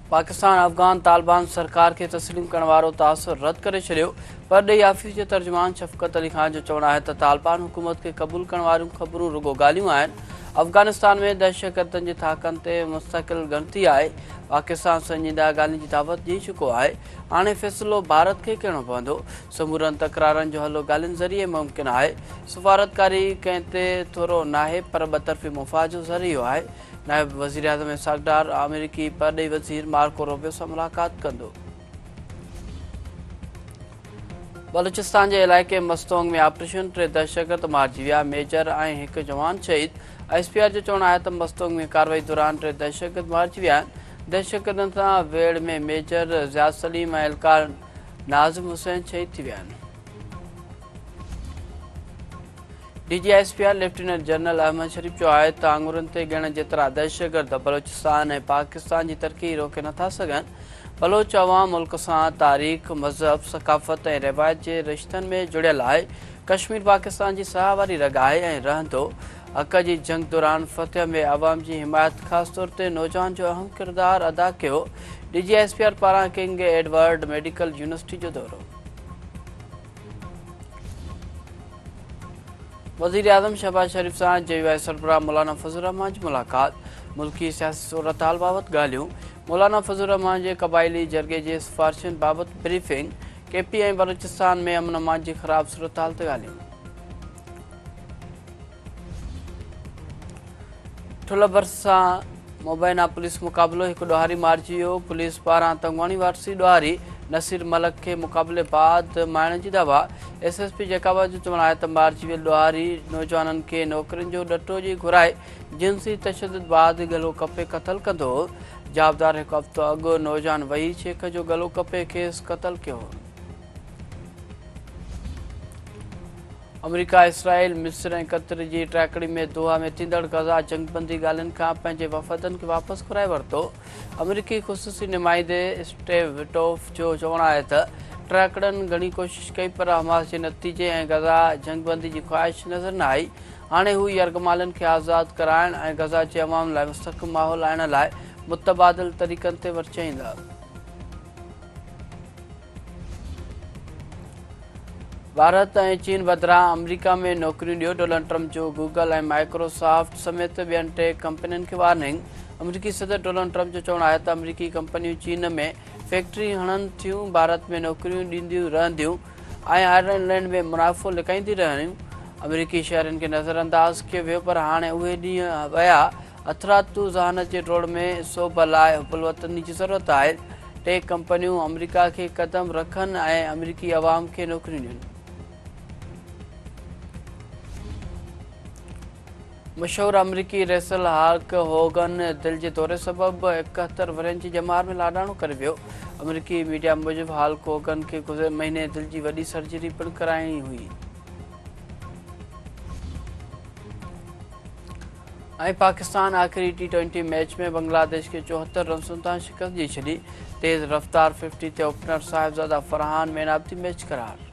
पाकिस्तान अफ़गान तालिबान सरकार के तस्लीम करण वारो तासुर रद्द करे छॾियो। परॾेही ऑफिस जे तर्जुमान शफ़क़त अली ख़ान जो चवणु आहे त तालिबान हुकूमत खे क़बूल करण वारियूं ख़बरूं रुॻो ॻाल्हियूं आहिनि। अफ़गानिस्तान में दहशतगर्दनि जे थाकनि ते मुस्तक़िल गिणती आहे। पाकिस्तान संजीदा ॻाल्हियुनि जी दावत ॾेई चुको आहे। हाणे फ़ैसिलो भारत खे करणो पवंदो। समूरनि तकरारनि जो हलो ॻाल्हियुनि ज़रिए मुमकिन आहे। सफ़ारतकारी कंहिं ते थोरो नाहे पर ॿतरफ़ी मुफ़ाद जो ज़रियो आहे। नायब वज़ीर आज़म इसहाक़ डार अमेरिकी परॾेही वज़ीर मार्को रूबियो सां मुलाक़ात कंदो। बलूचिस्तान जे इलाइक़े मस्तोंग में ऑपरेशन 3 दहशतगर्द मारिजी विया। मेजर ऐं हिकु जवान शहीद। SPR जो चवणु आहे त मस्तोंग में कार्रवाई दौरान 3 दहशतगर्द मारिजी विया आहिनि। दहशतगर्दनि सां वेड़ में मेजर ज़ियाद सलीम ऐं एहलकार नाज़िम हुसैन शहीद थी विया आहिनि। DG SPR lieutenant general Ahmed Sharif चयो आहे त आङुरनि ते ॻणण जेतिरा दहशतगर्द बलूचिस्तान ऐं पाकिस्तान जी तरक़ी रोके नथा सघनि। बलोच अवाम मुल्क सां तारीख़, मज़हब, सक़ाफ़त ऐं रिवायत जे रिश्तनि में जुड़ियल आहे। कश्मीर पाकिस्तान जी साह वारी रग आहे ऐं रहंदो। हक़ जी जंग दौरान फ़तह में अवाम जी हिमायत ख़ासि तौर ते नौजवान जो अहम किरदारु अदा कयो। DG SPR पारां किंग एडवर्ड मेडिकल यूनिवर्सिटी जो दौरो। वज़ीर आज़म शहबाज शरीफ़ सां JUI सरबराह मौलाना फज़लुर रहमान जी मुलाक़ात। मुल्की सियासी सूरत हाल बाबति ॻाल्हियूं। मौलाना फज़लुर रहमान जे क़बाइली जरगे जे सिफ़ारिशुनि बाबति ब्रीफिंग। KP ऐं बलूचिस्तान में अमन अमान जी ख़राब सूरत हाल ते ॻाल्हियूं। ठुल बरस सां मुबैना पुलिस मुक़ाबिलो हिकु ॾोहारी मारिजी वियो। पुलिस पारां तंगवाणी वारसी ॾोहारी नसीर मलक खे मुक़ाबले बाद माइण जी दवा। SSP जेकाबाद जो चवणु आहे त मारिजी वियल ॾोहारी नौजवाननि खे नौकरियुनि जो ॾटो जी घुराए जिन्सी तशदुद बाद गलो कपे क़तल कंदो हो। जाबदार हिकु हफ़्तो अॻु नौजवान वही शेख जो गलो कपे खेसि क़तल कयो हो। अमेरिका, इसराइल, मिस्र ऐं कतर जी ट्रैकड़ी में दोहा में थींदड़ गज़ा जंगबंदी ॻाल्हियुनि खां पंहिंजे वफ़दनि खे वापसि घुराए वरितो। अमेरिकी ख़ुसूसी नुमाइंदे स्टीव विटोफ जो चवणु आहे त ट्रैकड़नि घणी कोशिशि कई पर हमास जे नतीजे ऐं गज़ा जंगबंदी जी ख़्वाहिश नज़र न आई। हाणे हू यरगमालनि खे आज़ादु कराइण ऐं गज़ा जे अवाम लाइ मुस्तक़िल माहौल आणण लाइ मुतबादिल तरीक़नि ते वरचाईंदा। भारत ऐं चीन बदिरां अमेरिका में नौकरियूं ॾियो। डोनाल्ड ट्रम्प जो गूगल ऐं माइक्रोसॉफ्ट समेत ॿियनि टेक कंपनियुनि खे वार्निंग। अमेरिकी सदर डोनाल्ड ट्रम्प जो चवणु आहे त अमेरिकी कंपनियूं चीन में फैक्ट्री हणनि थियूं, भारत में नौकरियूं ॾींदियूं रहंदियूं ऐं आयरलैंड में मुनाफ़ो लिकाईंदी रहंदियूं। अमेरिकी शहरनि खे नज़रअंदाज़ कयो वियो पर हाणे उहे ॾींहं विया। हथरातू ज़हानत जे रोड में सोभ लाइ हुबुलवतनी जी ज़रूरत आहे। टेक कंपनियूं अमेरिका खे क़दम रखनि ऐं अमेरिकी अवाम खे नौकरियूं ॾियनि। मशहूर अमरीकी रेसलर हल्क होगन दिलि जे दौरे सबबि 71 वरनि जी ॼमार में लाॾाणो करे वियो। अमरीकी मीडिया मूजिबि हल्क होगन खे गुज़िरियल महीने दिलि जी वॾी सर्जरी पिणु कराइणी हुई। ऐं पाकिस्तान आख़िरी T20 मैच में बांग्लादेश खे 74 रन्सुनि तां शिकस्त ॾेई छॾी। तेज़ रफ़्तार 50 ते opener साहिबज़ादा Farhan man of the match करार।